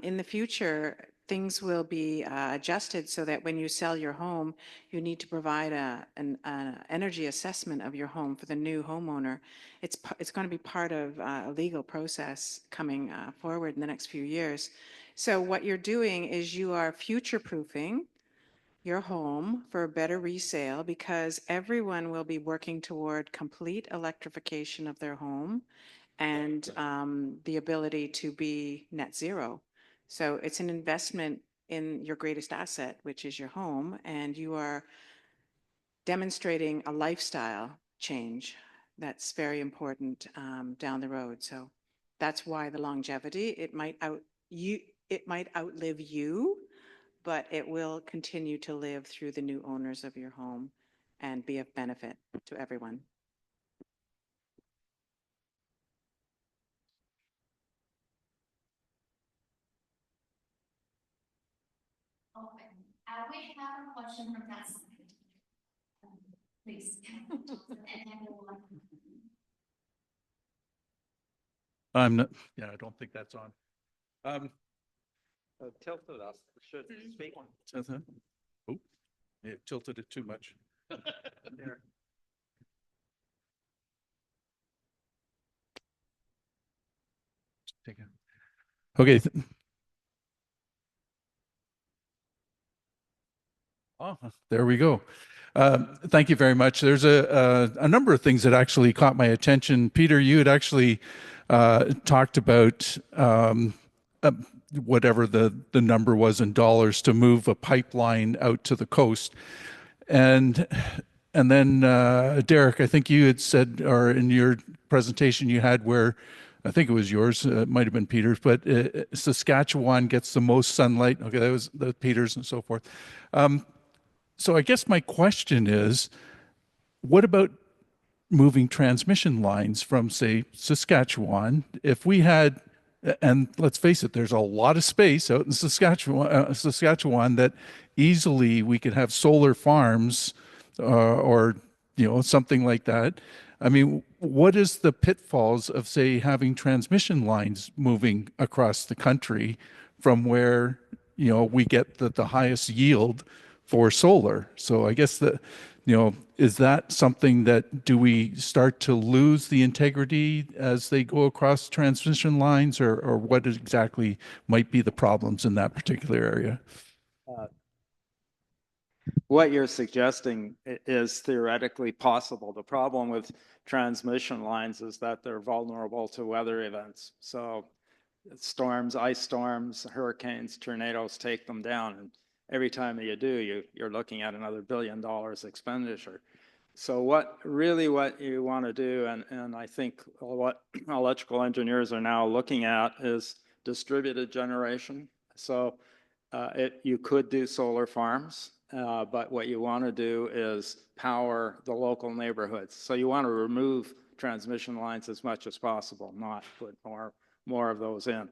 In the future, things will be adjusted so that when you sell your home, you need to provide an energy assessment of your home for the new homeowner. It's going to be part of a legal process coming forward in the next few years. So what you're doing is you are future-proofing your home for a better resale because everyone will be working toward complete electrification of their home and the ability to be net zero. So it's an investment in your greatest asset, which is your home, and you are demonstrating a lifestyle change that's very important down the road. So that's why the longevity, it might outlive you, but it will continue to live through the new owners of your home and be of benefit to everyone. Okay. We have a question from that side. Please. I'm not, yeah, I don't think that's on. Tilted us, should speak. Oh, it tilted it too much. There. Take it. Okay. Oh, there we go. Thank you very much. There's a number of things that actually caught my attention. Peter, you had actually talked about whatever the number was in dollars to move a pipeline out to the coast. And then Derek, I think you had said, or in your presentation you had where, I think it was yours, it might have been Peter's, but Saskatchewan gets the most sunlight. Okay, that was the Peter's and so forth. So I guess my question is, what about moving transmission lines from, say, Saskatchewan? If we had, and let's face it, there's a lot of space out in Saskatchewan that easily we could have solar farms or something like that. I mean, what is the pitfalls of, say, having transmission lines moving across the country from where we get the highest yield for solar? So I guess is that something that, do we start to lose the integrity as they go across transmission lines, or what exactly might be the problems in that particular area? What you're suggesting is theoretically possible. The problem with transmission lines is that they're vulnerable to weather events. So storms, ice storms, hurricanes, tornadoes take them down. And every time you do, you're looking at another $1 billion expenditure. So what you want to do, and I think what electrical engineers are now looking at, is distributed generation. So you could do solar farms, but what you want to do is power the local neighborhoods. So you want to remove transmission lines as much as possible, not put more of those in.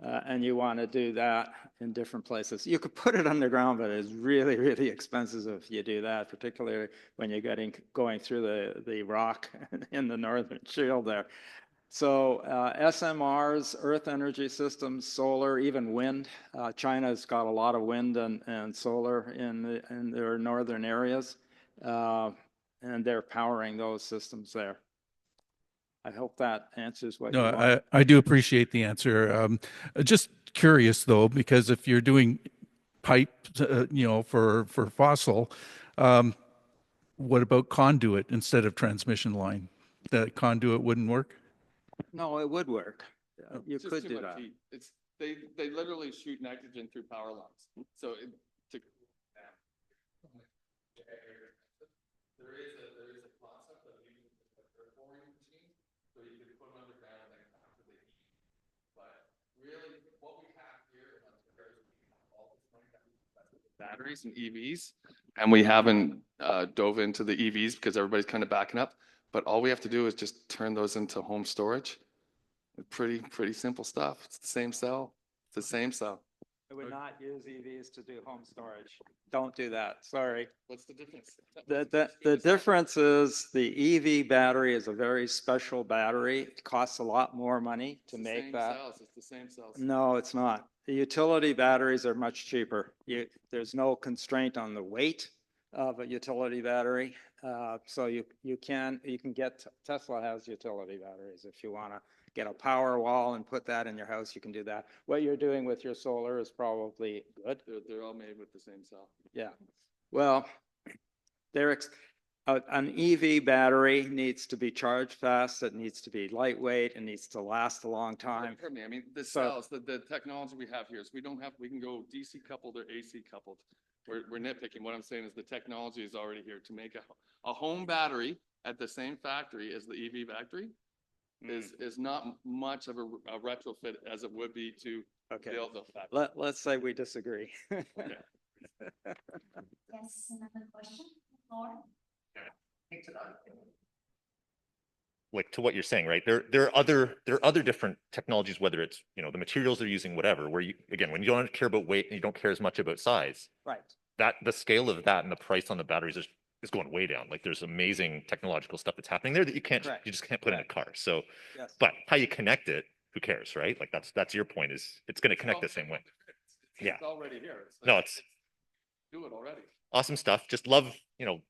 And you want to do that in different places. You could put it underground, but it's really, really expensive if you do that, particularly when you're going through the rock in the northern shield there. So SMRs, earth energy systems, solar, even wind. China's got a lot of wind and solar in their northern areas, and they're powering those systems there. I hope that answers what you want. No, I do appreciate the answer. Just curious though, because if you're doing pipe, for fossil, what about conduit instead of transmission line? The conduit wouldn't work? No, it would work. You It's just could too do much that. heat. They literally shoot nitrogen through power lines. So there is a concept of using a dirt boring machine, so you can put them underground and then capture the heat. But really, what we have here in Ontario is we have all this money that we invest in batteries and EVs, and we haven't dove into the EVs because everybody's kind of backing up. But all we have to do is just turn those into home storage. Pretty simple stuff. It's the same cell. It's the same cell. I would not use EVs to do home storage. Don't do that. Sorry. What's the difference? The difference is the EV battery is a very special battery. It costs a lot more money to make that. It's the same cells. No, it's not. The utility batteries are much cheaper. There's no constraint on the weight of a utility battery. So you can get, Tesla has utility batteries. If you want to get a power wall and put that in your house, you can do that. What you're doing with your solar is probably good. They're all made with the same cell. Yeah. Well, an EV battery needs to be charged fast. It needs to be lightweight. It needs to last a long time. Hear me. I mean, the cells, the technology we have here is we can go DC coupled or AC coupled. we're nitpicking. What I'm saying is the technology is already here to make a home battery at the same factory as the EV factory is not much of a retrofit as it would be to Okay. build the factory. Let's say we disagree. Yes, another question, Laura? Like to what you're saying, right? There are other different technologies, whether it's, you know, the materials they're using, whatever, where you, again, when you don't care about weight and you don't care as much about size, Right. that the scale of that and the price on the batteries is going way down. Like there's amazing technological stuff that's happening there that you can't, Correct. you just can't put in a car. So, Yes. but how you connect it, who cares, right? Like that's your point, is it's going to connect the same way. Yeah. It's already here. No, it's do it already. awesome stuff. Just love, you know,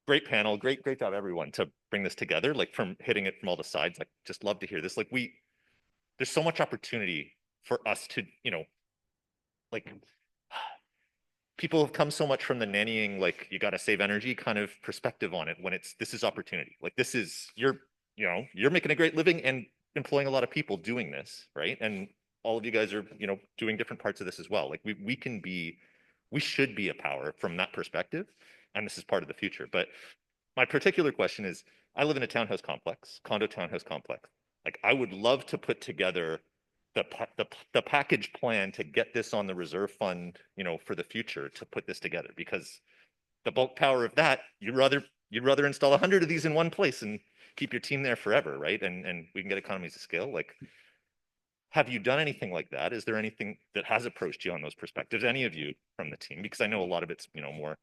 great panel, great job everyone to bring this together, like from hitting it from all the sides. Like just love to hear this. Like there's so much opportunity for us to, you know, like people have come so much from the nannying, like you got to save energy kind of perspective on it, when this is opportunity. Like this is, you're making a great living and employing a lot of people doing this, right? And all of you guys are, you know, doing different parts of this as well. Like we should be a power from that perspective. And this is part of the future. But my particular question is, I live in a townhouse complex, condo townhouse complex. Like I would love to put together the package plan to get this on the reserve fund, you know, for the future, to put this together, because the bulk power of that, you'd rather install 100 of these in one place and keep your team there forever, right? And we can get economies of scale. Like, have you done anything like that? Is there anything that has approached you on those perspectives? Any of you from the team? Because I know a lot of it's, you know, more,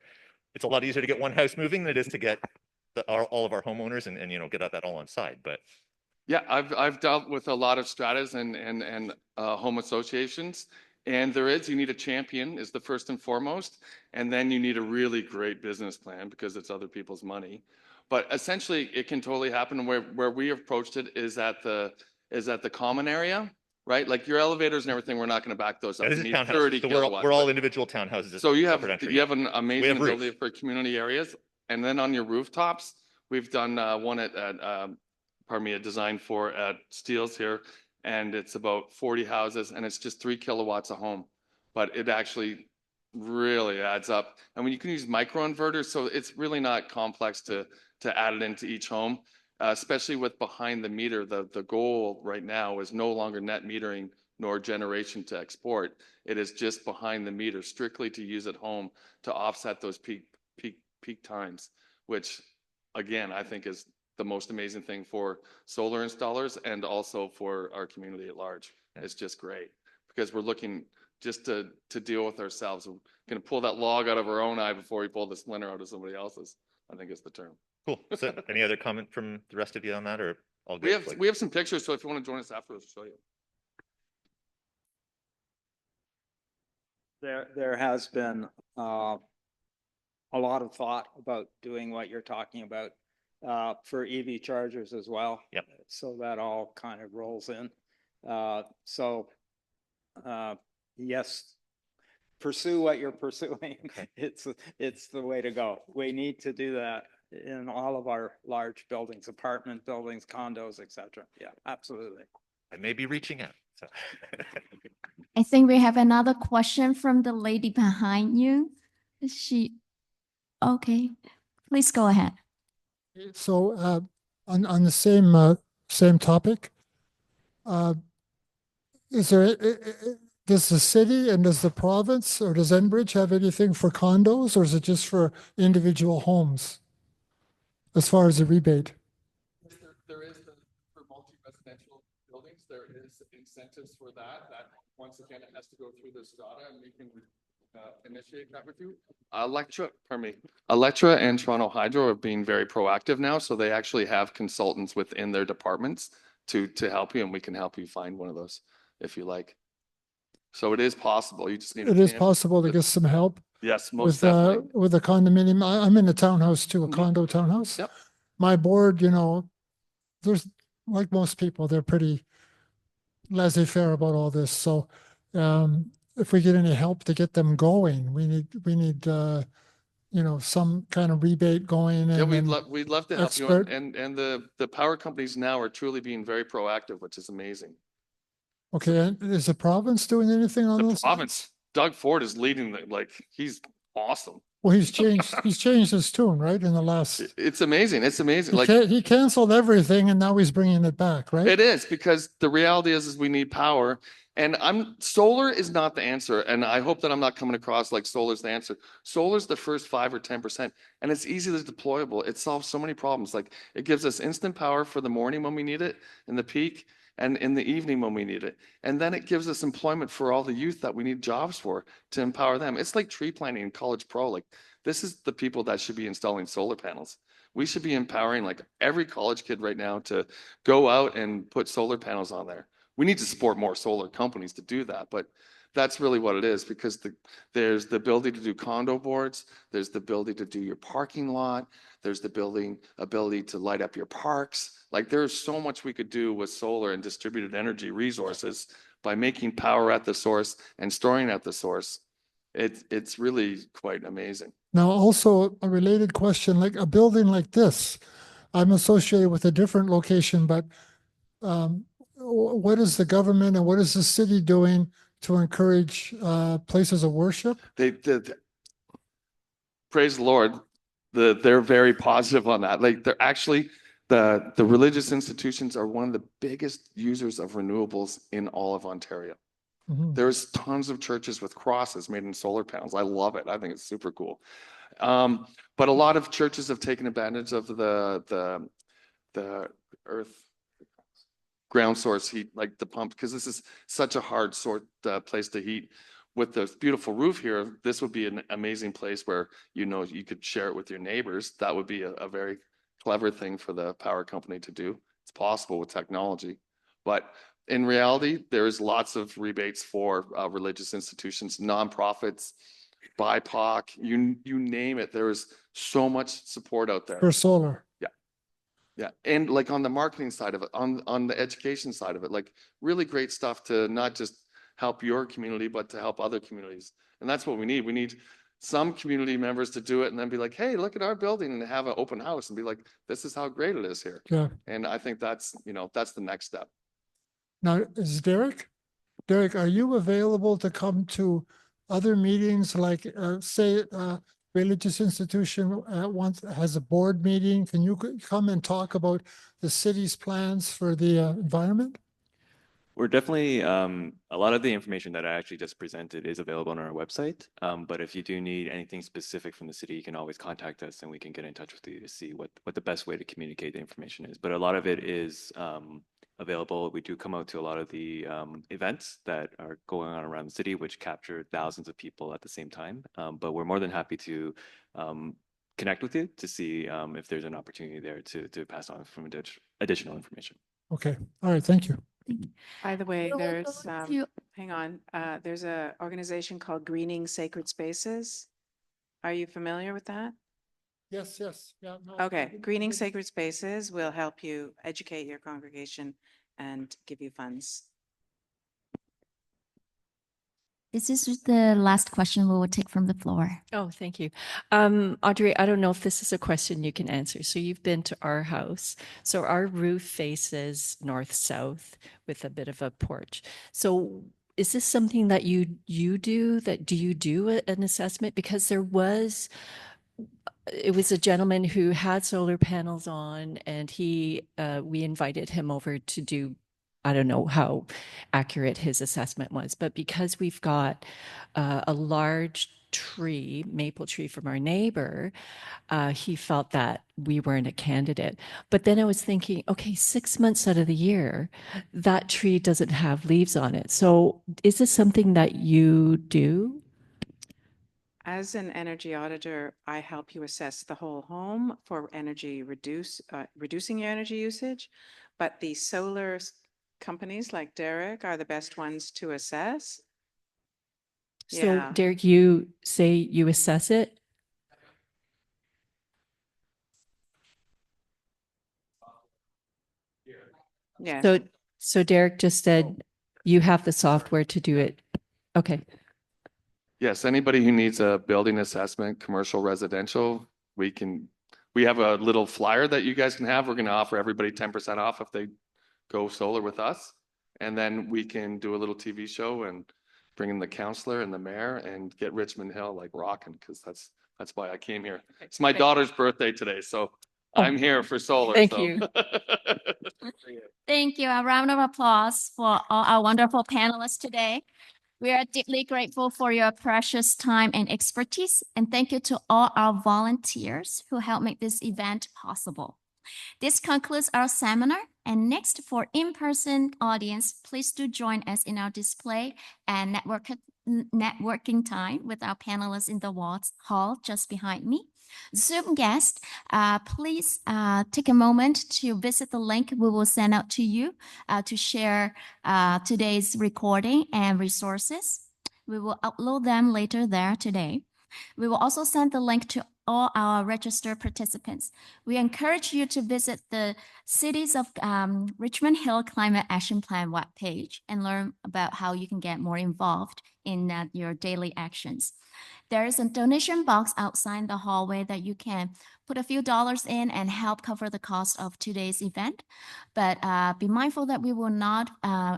it's a lot easier to get one house moving than it is to get all of our homeowners and you know, get that all on side. But Yeah, I've dealt with a lot of stratas and home associations, and you need a champion is the first and foremost, and then you need a really great business plan because it's other people's money. But essentially, it can totally happen. Where we approached it is at the common area, right? Like your elevators and everything, we're not going to back those up. this You is need townhouse. 30 So kilowatts. we're all individual townhouses. So you have separate entry. an amazing roof. ability for community areas, and then on your rooftops, we've done one at a design for at Steeles here, and it's about 40 houses, and it's just 3 kilowatts a home, but it actually really adds up. And when you can use microinverters, so it's really not complex to add it into each home, especially with behind the meter. The goal right now is no longer net metering nor generation to export. It is just behind the meter, strictly to use at home to offset those peak times, which again, I think is the most amazing thing for solar installers and also for our community at large. It's just great because we're looking just to deal with ourselves. We're going to pull that log out of our own eye before we pull the splinter out of somebody else's, I think is the term. Cool. So any other comment from the rest of you on that, or all good? We have some pictures, so if you want to join us afterwards, we'll show you. There has been a lot of thought about doing what you're talking about for EV chargers as well. Yep. So that all kind of rolls in. Yes, pursue what you're pursuing. Okay. It's the way to go. We need to do that in all of our large buildings, apartment buildings, condos, etc. Yeah, absolutely. I may be reaching out. So. I think we have another question from the lady behind you. Okay, please go ahead. So on the same topic, does the city and does the province or does Enbridge have anything for condos, or is it just for individual homes as far as the rebate? There is for multi-residential buildings, there is incentives for that. That once again, it has to go through the strata, and we can initiate that with you. Electra and Toronto Hydro are being very proactive now, so they actually have consultants within their departments to help you, and we can help you find one of those if you like. So it is possible. You just need. It is possible to get some help. Yes, most definitely. With a condominium. I'm in a townhouse too, a condo townhouse. Yep. My board, you know, there's like most people, they're pretty laissez-faire about all this. So if we get any help to get them going, we need you know, some kind of rebate going. Yeah, and we'd love to help you. And the power companies now are truly being very proactive, which is amazing. Okay, and is the province doing anything on The those? province, Doug Ford is leading he's awesome. Well, he's changed his tune, right? In the last, It's amazing. It's amazing. he canceled everything and now he's bringing it back, right? It is, because the reality is we need power, and solar is not the answer. And I hope that I'm not coming across like solar's the answer. Solar's the first 5 or 10%, and it's easily deployable. It solves so many problems. Like, it gives us instant power for the morning when we need it, in the peak, and in the evening when we need it. And then it gives us employment for all the youth that we need jobs for, to empower them. It's like tree planting in College Pro. Like, this is the people that should be installing solar panels. We should be empowering like every college kid right now to go out and put solar panels on there. We need to support more solar companies to do that, but that's really what it is, because there's the ability to do condo boards, there's the ability to do your parking lot, there's the ability to light up your parks. Like, there's so much we could do with solar and distributed energy resources by making power at the source and storing at the source. It's really quite amazing. Now, also a related question, like a building like this, I'm associated with a different location, but what is the government and what is the city doing to encourage places of worship? Praise the Lord, they're very positive on that. Like, they're actually, the religious institutions are one of the biggest users of renewables in all of Ontario. Mhm. There's tons of churches with crosses made in solar panels. I love it. I think it's super cool. But a lot of churches have taken advantage of the earth ground source heat, like the pump, because this is such a hard place to heat. With the beautiful roof here, this would be an amazing place where, you know, you could share it with your neighbors. That would be a very clever thing for the power company to do. It's possible with technology, but in reality, there's lots of rebates for religious institutions, nonprofits, BIPOC, you name it. There is so much support out there. For solar. Yeah, and like on the marketing side of it, on the education side of it, like really great stuff to not just help your community, but to help other communities. And that's what we need. We need some community members to do it and then be like, hey, look at our building, and have an open house and be like, this is how great it is here. Yeah. And I think that's the next step. Now, is Derek, are you available to come to other meetings, like say religious institution once has a board meeting? Can you come and talk about the city's plans for the environment? We're definitely, a lot of the information that I actually just presented is available on our website. But if you do need anything specific from the city, you can always contact us and we can get in touch with you to see what the best way to communicate the information is. But a lot of it is available. We do come out to a lot of the events that are going on around the city, which capture thousands of people at the same time. But we're more than happy to connect with you to see if there's an opportunity there to pass on some additional information. Okay. All right. Thank you. By the way, We will there's, go to- hang on, there's a organization called Greening Sacred Spaces. Are you familiar with that? Yes, yes. Yeah. No, Okay, Greening Sacred Spaces will help you educate your congregation and give you funds. This is the last question we will take from the floor. Oh, thank you. Audrey, I don't know if this is a question you can answer. So you've been to our house. So our roof faces north-south with a bit of a porch. So is this something that you do? Do you do an assessment? Because it was a gentleman who had solar panels on, and we invited him over to do, I don't know how accurate his assessment was, but because we've got a large tree, maple tree from our neighbor, he felt that we weren't a candidate. But then I was thinking, okay, 6 months out of the year, that tree doesn't have leaves on it. So is this something that you do? As an energy auditor, I help you assess the whole home for reducing your energy usage, but the solar companies like Derek are the best ones to assess. So Yeah. Derek, you say you assess it? Yeah. So Derek just said you have the software to do it. Okay. Yes, anybody who needs a building assessment, commercial, residential, we have a little flyer that you guys can have. We're going to offer everybody 10% off if they go solar with us. And then we can do a little TV show and bring in the councillor and the mayor and get Richmond Hill like rocking, because that's why I came here. It's my daughter's birthday today, so I'm here for solar. Thank so. you. Thank you. A round of applause for all our wonderful panelists today. We are deeply grateful for your precious time and expertise, and thank you to all our volunteers who helped make this event possible. This concludes our seminar, and next for in-person audience, please do join us in our display and networking time with our panelists in the hall just behind me. Zoom guests, please take a moment to visit the link we will send out to you to share today's recording and resources. We will upload them later there today. We will also send the link to all our registered participants. We encourage you to visit the Cities of Richmond Hill Climate Action Plan webpage and learn about how you can get more involved in your daily actions. There is a donation box outside the hallway that you can put a few dollars in and help cover the cost of today's event. But be mindful that we will not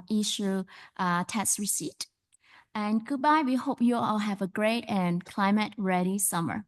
issue tax receipt. And goodbye. We hope you all have a great and climate-ready summer.